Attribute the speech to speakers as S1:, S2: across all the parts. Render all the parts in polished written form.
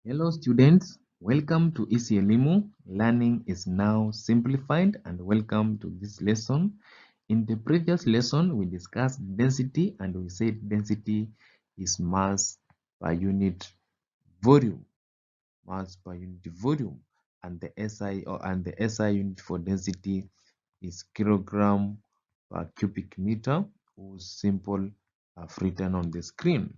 S1: Hello students, welcome to ECLIMU. Learning is now simplified and welcome to this lesson. In the previous lesson, we discussed density and we said density is mass per unit volume, mass per unit volume, and the SI unit for density is kilogram per cubic meter, whose symbol are written on the screen.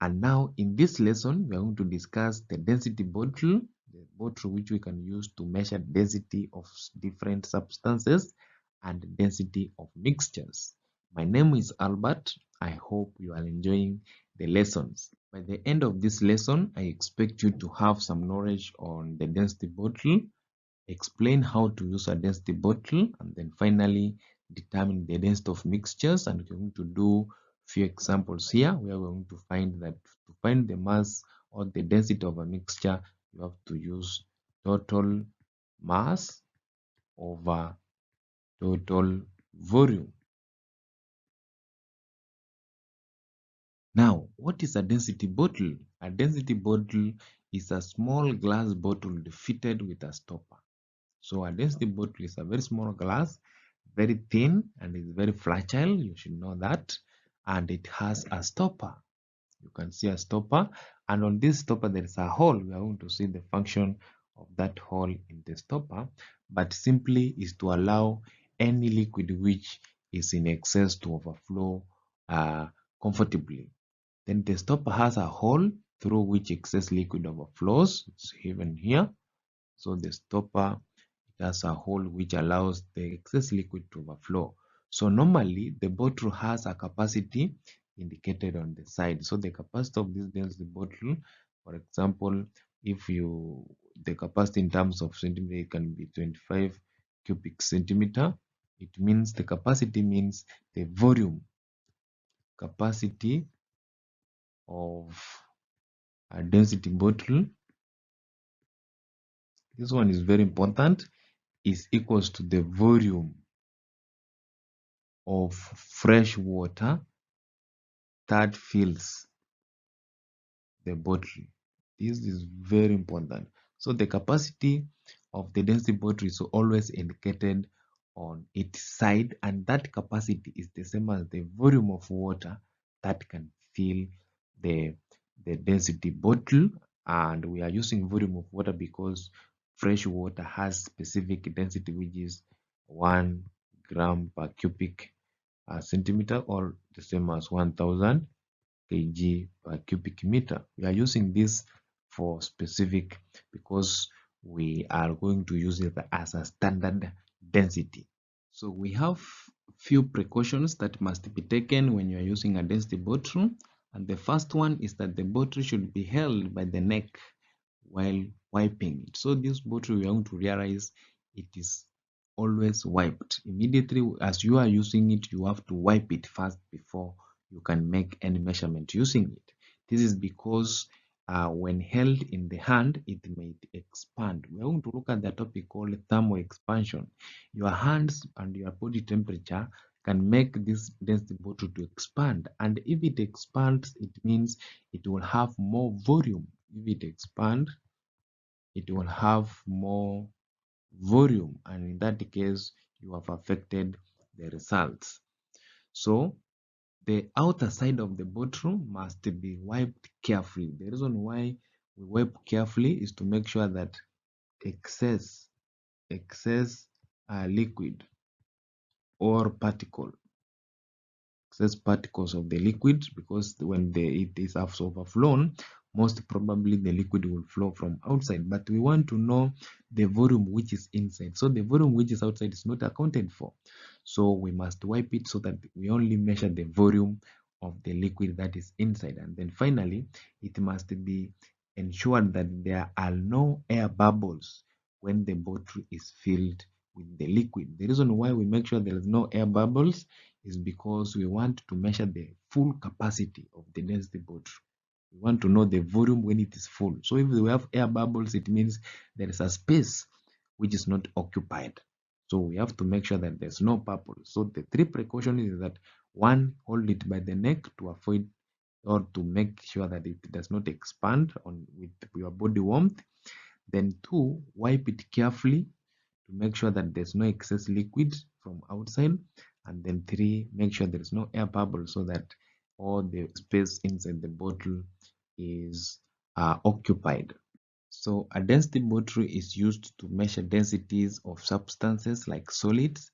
S1: And now in this lesson, we are going to discuss the density bottle, the bottle which we can use to measure density of different substances and density of mixtures. My name is Albert. I hope you are enjoying the lessons. By the end of this lesson, I expect you to have some knowledge on the density bottle, explain how to use a density bottle, and then finally determine the density of mixtures. And we're going to do few examples here. We are going to find that to find the mass or the density of a mixture, you have to use total mass over total volume. Now, what is a density bottle? A density bottle is a small glass bottle fitted with a stopper. So a density bottle is a very small glass, very thin, and is very fragile. You should know that. And it has a stopper. You can see a stopper, and on this stopper there is a hole. We are going to see the function of that hole in the stopper, but simply is to allow any liquid which is in excess to overflow comfortably. Then the stopper has a hole through which excess liquid overflows. It's given here. So the stopper, it has a hole which allows the excess liquid to overflow. So normally the bottle has a capacity indicated on the side. So the capacity of this density bottle, for example, if you the capacity in terms of centimeter, it can be 25 cubic centimeter. It means the capacity means the volume capacity of a density bottle. This one is very important, is equals to the volume of fresh water that fills the bottle. This is very important. So the capacity of the density bottle is always indicated on its side, and that capacity is the same as the volume of water that can fill the density bottle. And we are using volume of water because fresh water has specific density, which is 1 gram per cubic centimeter, or the same as 1000 kg per cubic meter. We are using this for specific because we are going to use it as a standard density. So we have few precautions that must be taken when you are using a density bottle. And the first one is that the bottle should be held by the neck while wiping it. So this bottle, we are going to realize it is always wiped. Immediately as you are using it, you have to wipe it first before you can make any measurement using it. This is because when held in the hand, it may expand. We are going to look at the topic called thermal expansion. Your hands and your body temperature can make this density bottle to expand, and if it expands, it means it will have more volume. If it expands, it will have more volume, and in that case you have affected the results. So the outer side of the bottle must be wiped carefully. The reason why we wipe carefully is to make sure that excess liquid or excess particles of the liquid, because when it is overflown, most probably the liquid will flow from outside, but we want to know the volume which is inside. So the volume which is outside is not accounted for, so we must wipe it so that we only measure the volume of the liquid that is inside. And then finally, it must be ensured that there are no air bubbles when the bottle is filled with the liquid. The reason why we make sure there is no air bubbles is because we want to measure the full capacity of the density bottle. We want to know the volume when it is full. So if we have air bubbles, it means there is a space which is not occupied. So we have to make sure that there's no bubble. So the three precautions is that one, hold it by the neck to avoid or to make sure that it does not expand on with your body warmth. Then 2, wipe it carefully to make sure that there's no excess liquid from outside. And then 3, make sure there is no air bubble so that all the space inside the bottle is occupied. So a density bottle is used to measure densities of substances like solids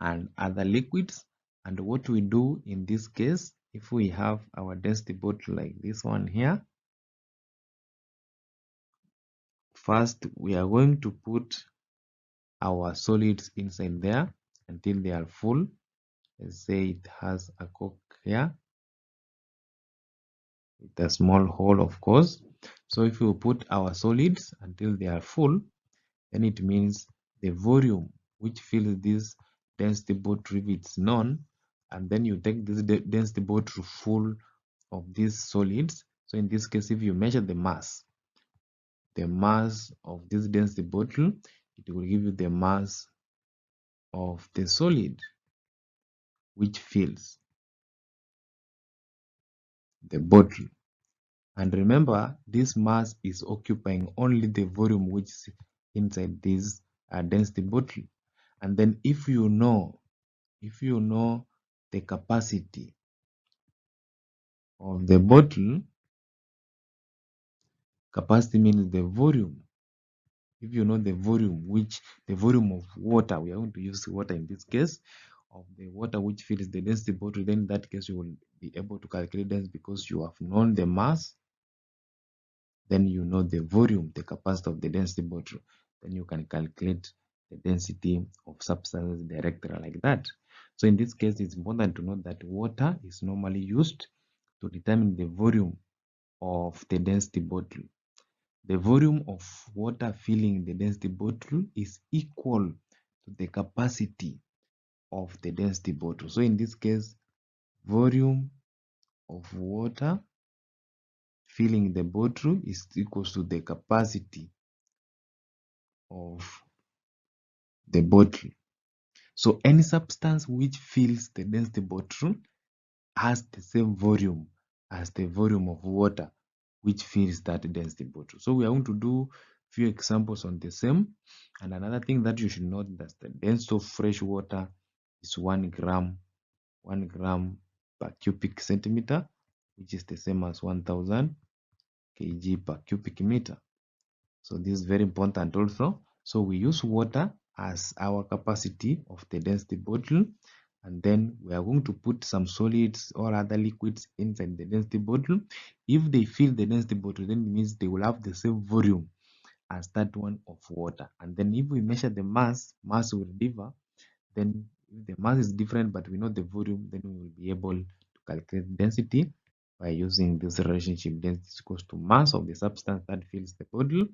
S1: and other liquids. And what we do in this case, if we have our density bottle like this one here, first we are going to put our solids inside there until they are full. Let's say it has a cork here with a small hole, of course. So if we put our solids until they are full, then it means the volume which fills this density bottle, if it's known, and then you take this density bottle full of these solids. So in this case, if you measure the mass of this density bottle, it will give you the mass of the solid which fills the bottle. And remember, this mass is occupying only the volume which is inside this density bottle. And then if you know the capacity of the bottle, capacity means the volume. If you know the volume, the volume of water, we are going to use water in this case, of the water which fills the density bottle, then in that case you will be able to calculate density because you have known the mass, then you know the volume, the capacity of the density bottle, then you can calculate the density of substances directly like that. So in this case, it's important to note that water is normally used to determine the volume of the density bottle. The volume of water filling the density bottle is equal to the capacity of the density bottle. So in this case, volume of water filling the bottle is equal to the capacity of the bottle. So any substance which fills the density bottle has the same volume as the volume of water which fills that density bottle. So we are going to do few examples on the same. And another thing that you should note that the density of fresh water is 1 gram per cubic centimeter, which is the same as 1000 kg per cubic meter. So this is very important also. So we use water as our capacity of the density bottle, and then we are going to put some solids or other liquids inside the density bottle. If they fill the density bottle, then it means they will have the same volume as that one of water. And then if we measure the mass will differ. Then if the mass is different but we know the volume, then we will be able to calculate density by using this relationship. Density is equals to mass of the substance that fills the bottle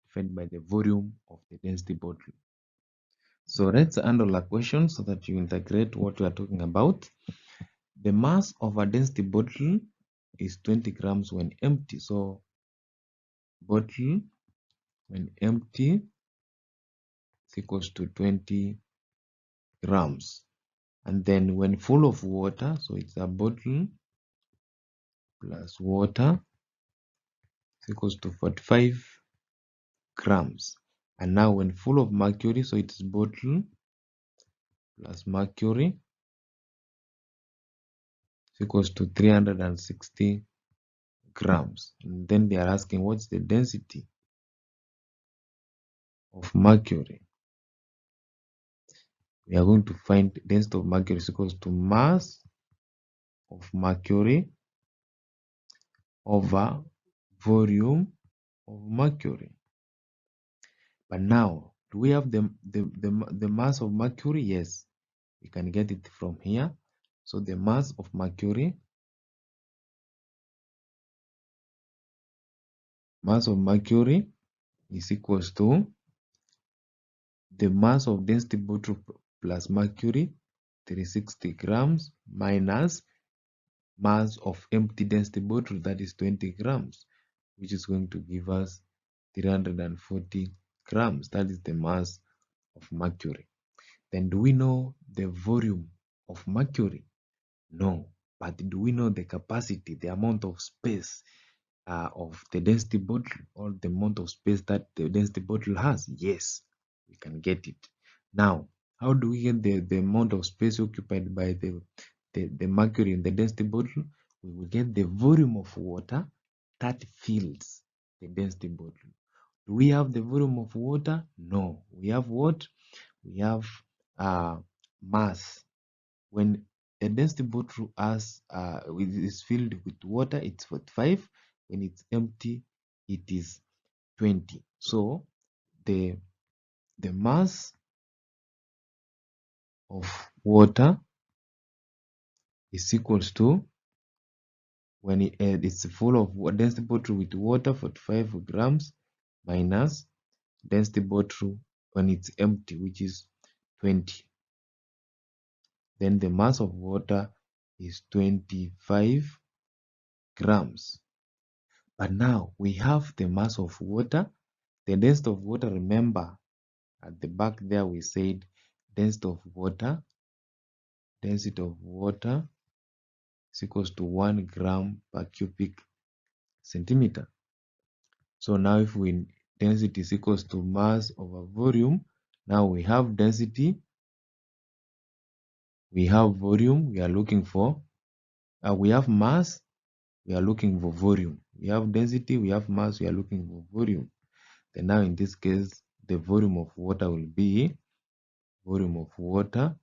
S1: divided by the volume of the density bottle. So let's handle a question so that you integrate what we are talking about. The mass of a density bottle is 20 grams when empty. So bottle when empty is equals to 20 grams. And then when full of water, so it's a bottle plus water is equals to 45 grams. And now when full of mercury, so it's bottle plus mercury is equals to 360 grams. And then they are asking what's the density of mercury. We are going to find density of mercury is equals to mass of mercury over volume of mercury. But now, do we have the mass of mercury? Yes, we can get it from here. So the mass of mercury is equals to the mass of density bottle plus mercury 360 grams minus mass of empty density bottle, that is 20 grams, which is going to give us 340 grams. That is the mass of mercury. Then do we know the volume of mercury? No, but do we know the capacity, the amount of space of the density bottle, or the amount of space that the density bottle has? Yes, we can get it. Now, how do we get the amount of space occupied by the mercury in the density bottle? We will get the volume of water that fills the density bottle. Do we have the volume of water? No. We have what? We have mass. When a density bottle is filled with water, it's 45. When it's empty, it is 20. So the mass of water is equals to, when it's full of density bottle with water, 45 grams, minus density bottle when it's empty, which is 20. Then the mass of water is 25 grams. But now we have the mass of water, the density of water. Remember, at the back there we said density of water is equals to 1 gram per cubic centimeter. So now if density is equals to mass over volume, now we have density, we have volume, we are looking for, we have mass, we are looking for volume. We have density, we have mass, we are looking for volume. Then now in this case, the volume of water will be, volume of water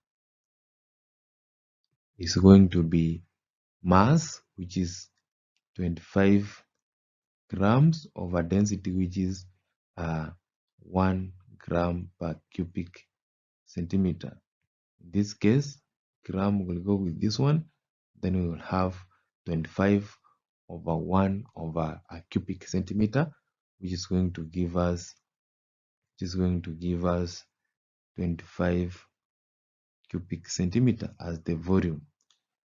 S1: is going to be mass, which is 25 grams, over density, which is 1 gram per cubic centimeter. In this case, gram will go with this one, then we will have 25 over 1 over a cubic centimeter, which is going to give us 25 cubic centimeter as the volume.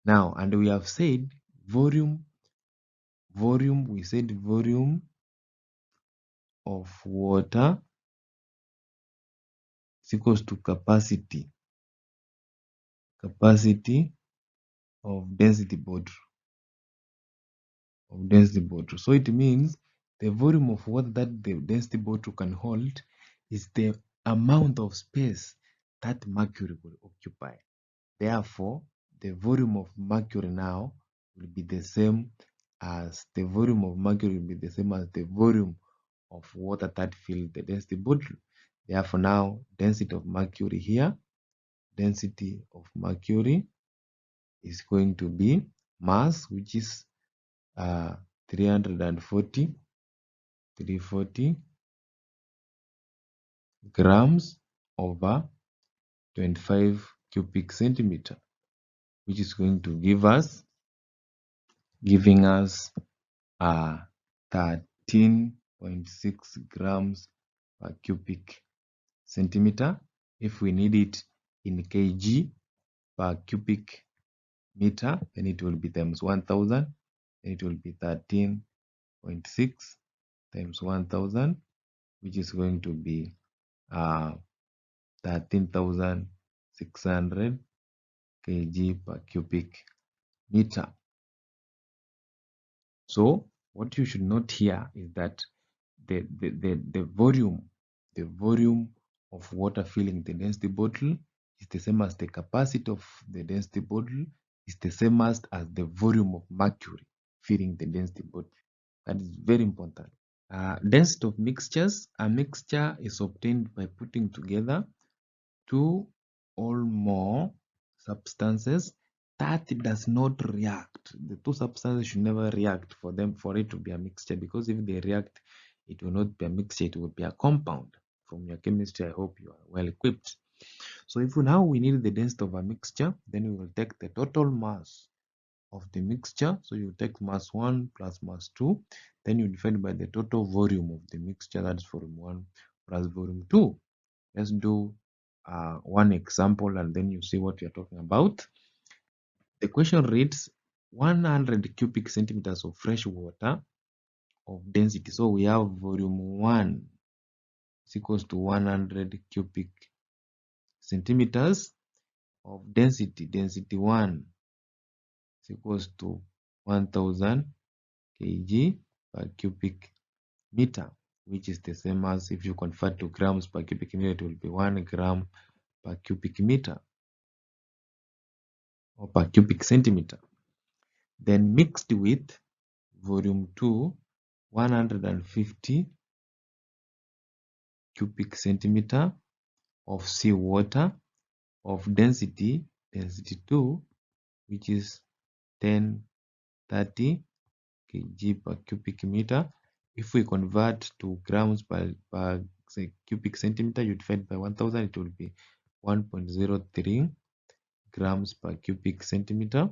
S1: Now, and we have said volume, we said volume of water is equals to capacity of density bottle. So it means the volume of water that the density bottle can hold is the amount of space that mercury will occupy. Therefore, the volume of mercury now will be the same as the volume of water that fills the density bottle. Therefore, now density of mercury here, density of mercury is going to be mass, which is 340 grams over 25 cubic centimeter, which is going to giving us 13.6 grams per cubic centimeter. If we need it in kg per cubic meter, then it will be times 1000, then it will be 13.6 times 1000, which is going to be 13,600 kg per cubic meter. So what you should note here is that the volume of water filling the density bottle is the same as the capacity of the density bottle is the same as the volume of mercury filling the density bottle. That is very important. Density of mixtures. A mixture is obtained by putting together two or more substances that does not react. The two substances should never react for it to be a mixture, because if they react, it will not be a mixture, it will be a compound. From your chemistry, I hope you are well equipped. So if now we need the density of a mixture, then we will take the total mass of the mixture. So you take mass 1 plus mass 2, then you divide by the total volume of the mixture, that's volume 1 plus volume 2. Let's do one example and then you see what we are talking about. The question reads 100 cubic centimeters of fresh water of density. So we have volume 1 is equals to 100 cubic centimeters of density. Density 1 is equals to 1000 kg per cubic meter, which is the same as, if you convert to grams per cubic meter, it will be 1 gram per cubic meter or per cubic centimeter. Then mixed with volume 2, 150 cubic centimeter of seawater of density 2, which is 1030 kg per cubic meter. If we convert to grams per cubic centimeter, you divide by 1000, it will be 1.03 grams per cubic centimeter.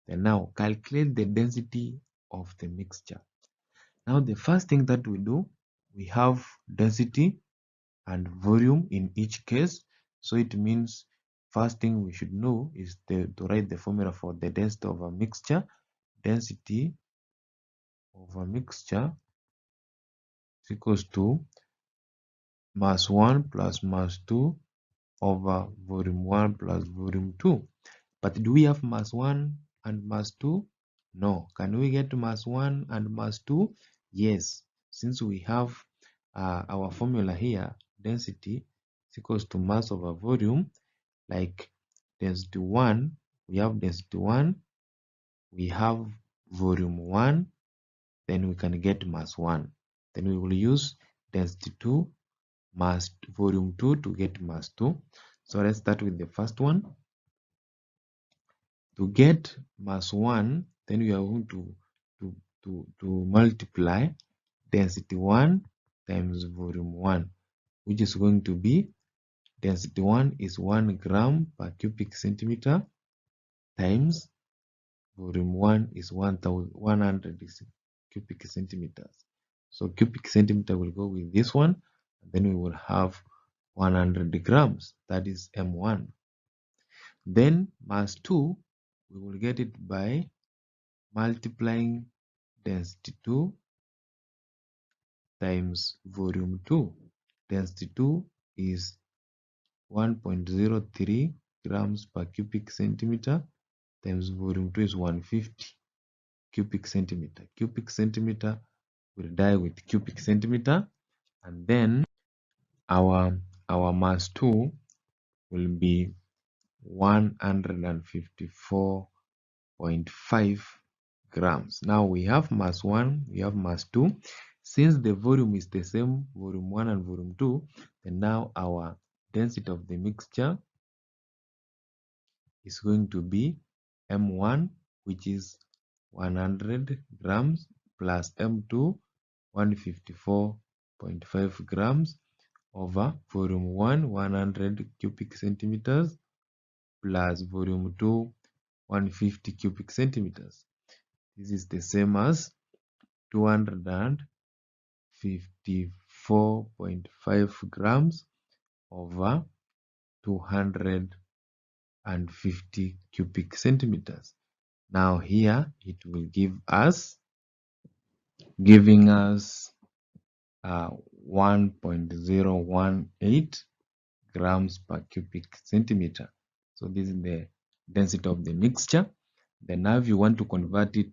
S1: And now calculate the density of the mixture. Now the first thing that we do, we have density and volume in each case. So it means first thing we should know is to write the formula for the density of a mixture. Density of a mixture is equals to mass 1 plus mass 2 over volume 1 plus volume 2. But do we have mass 1 and mass 2? No. Can we get mass 1 and mass 2? Yes. Since we have our formula here, density is equals to mass over volume, like density 1, we have density 1, we have volume 1, then we can get mass 1. Then we will use density 2 mass volume 2 to get mass 2. So let's start with the first one. To get mass 1, then we are going to multiply density 1 times volume 1, which is going to be, density 1 is 1 gram per cubic centimeter times volume 1 is 100 cubic centimeters. So cubic centimeter will go with this one, and then we will have 100 grams, that is M1. Then mass 2, we will get it by multiplying density 2 times volume 2. Density 2 is 1.03 grams per cubic centimeter times volume 2 is 150 cubic centimeter. Cubic centimeter will die with cubic centimeter, and then our mass 2 will be 154.5 grams. Now we have mass 1, we have mass 2. Since the volume is the same, volume 1 and volume 2, then now our density of the mixture is going to be M1, which is 100 grams, plus M2, 154.5 grams, over volume 1, 100 cubic centimeters, plus volume 2, 150 cubic centimeters. This is the same as 254.5 grams over 250 cubic centimeters. Now here it will giving us 1.018 grams per cubic centimeter. So this is the density of the mixture. Then now if you want to convert it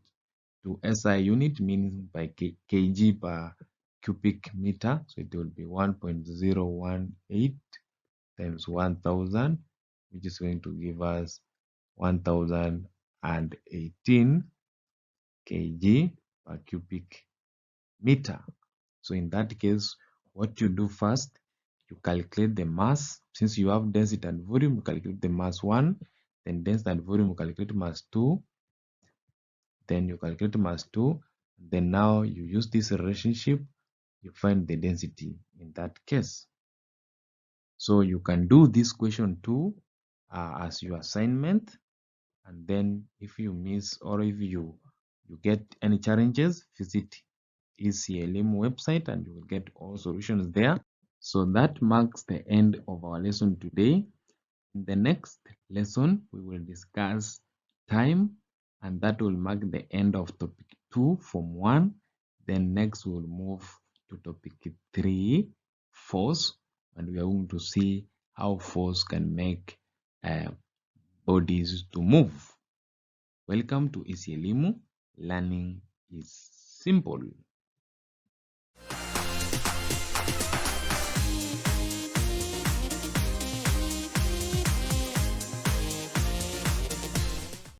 S1: to SI unit, means by kg per cubic meter, so it will be 1.018 times 1000, which is going to give us 1018 kg per cubic meter. So in that case, what you do first, you calculate the mass. Since you have density and volume, you calculate the mass 1, then density and volume, you calculate mass 2, then you calculate mass 2, then now you use this relationship, you find the density in that case. So you can do this question too as your assignment, and then if you miss or if you get any challenges, visit ECLM website and you will get all solutions there. So that marks the end of our lesson today. In the next lesson, we will discuss time, and that will mark the end of topic 2 form 1. Then next we'll move to topic 3, force, and we are going to see how force can make bodies to move. Welcome to Easy Elimu. Learning is simple.